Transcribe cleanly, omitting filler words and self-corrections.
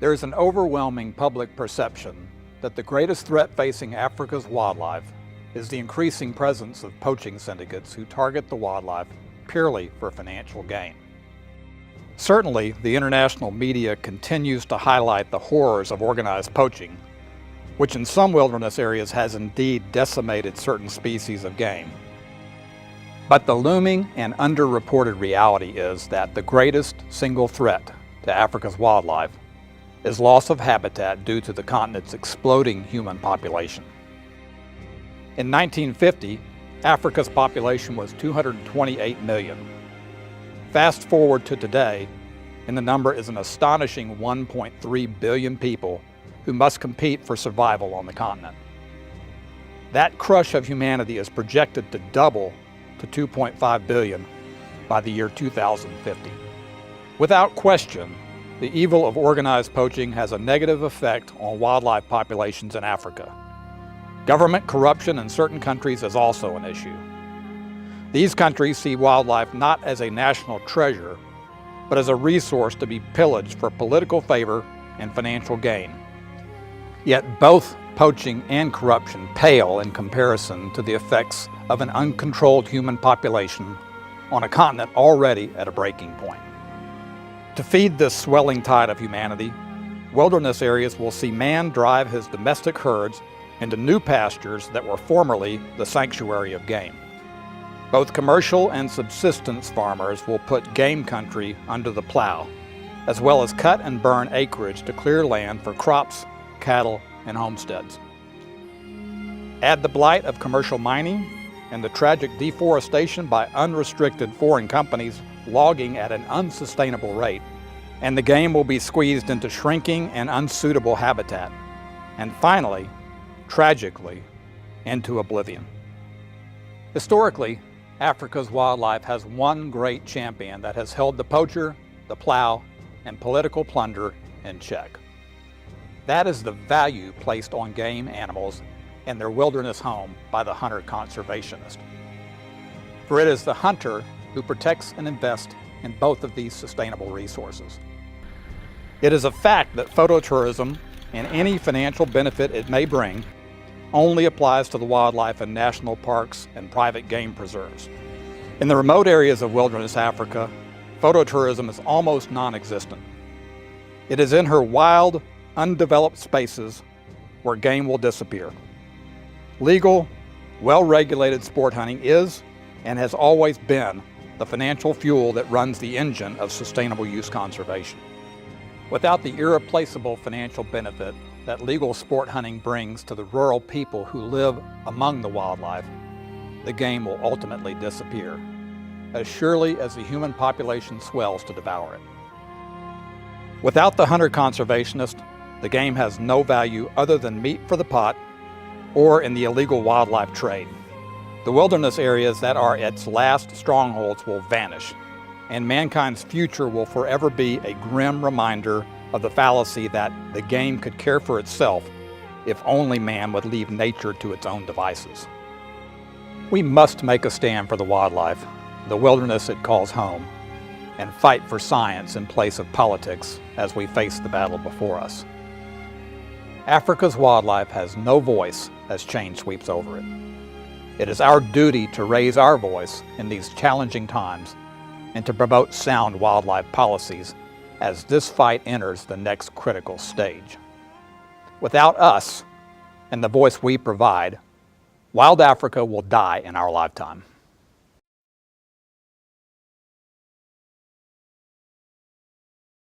There is an overwhelming public perception that the greatest threat facing Africa's wildlife is the increasing presence of poaching syndicates who target the wildlife purely for financial gain. Certainly, the international media continues to highlight the horrors of organized poaching, which in some wilderness areas has indeed decimated certain species of game. But the looming and underreported reality is that the greatest single threat to Africa's wildlife is loss of habitat due to the continent's exploding human population. In 1950, Africa's population was 228 million. Fast forward to today, and the number is an astonishing 1.3 billion people who must compete for survival on the continent. That crush of humanity is projected to double to 2.5 billion by the year 2050. Without question, the evil of organized poaching has a negative effect on wildlife populations in Africa. Government corruption in certain countries is also an issue. These countries see wildlife not as a national treasure, but as a resource to be pillaged for political favor and financial gain. Yet both poaching and corruption pale in comparison to the effects of an uncontrolled human population on a continent already at a breaking point. To feed this swelling tide of humanity, wilderness areas will see man drive his domestic herds into new pastures that were formerly the sanctuary of game. Both commercial and subsistence farmers will put game country under the plow, as well as cut and burn acreage to clear land for crops, cattle, and homesteads. Add the blight of commercial mining and the tragic deforestation by unrestricted foreign companies logging at an unsustainable rate, and the game will be squeezed into shrinking and unsuitable habitat, and finally, tragically, into oblivion. Historically, Africa's wildlife has one great champion that has held the poacher, the plow, and political plunder in check. That is the value placed on game animals and their wilderness home by the hunter-conservationist. For it is the hunter who protects and invests in both of these sustainable resources. It is a fact that phototourism and any financial benefit it may bring only applies to the wildlife in national parks and private game preserves. In the remote areas of wilderness Africa, phototourism is almost non-existent. It is in her wild, undeveloped spaces where game will disappear. Legal, well-regulated sport hunting is and has always been the financial fuel that runs the engine of sustainable use conservation. Without the irreplaceable financial benefit that legal sport hunting brings to the rural people who live among the wildlife, the game will ultimately disappear, as surely as the human population swells to devour it. Without the hunter-conservationist, the game has no value other than meat for the pot or in the illegal wildlife trade. The wilderness areas that are its last strongholds will vanish, and mankind's future will forever be a grim reminder of the fallacy that the game could care for itself if only man would leave nature to its own devices. We must make a stand for the wildlife, the wilderness it calls home, and fight for science in place of politics as we face the battle before us. Africa's wildlife has no voice as change sweeps over it. It is our duty to raise our voice in these challenging times and to promote sound wildlife policies as this fight enters the next critical stage. Without us and the voice we provide, wild Africa will die in our lifetime.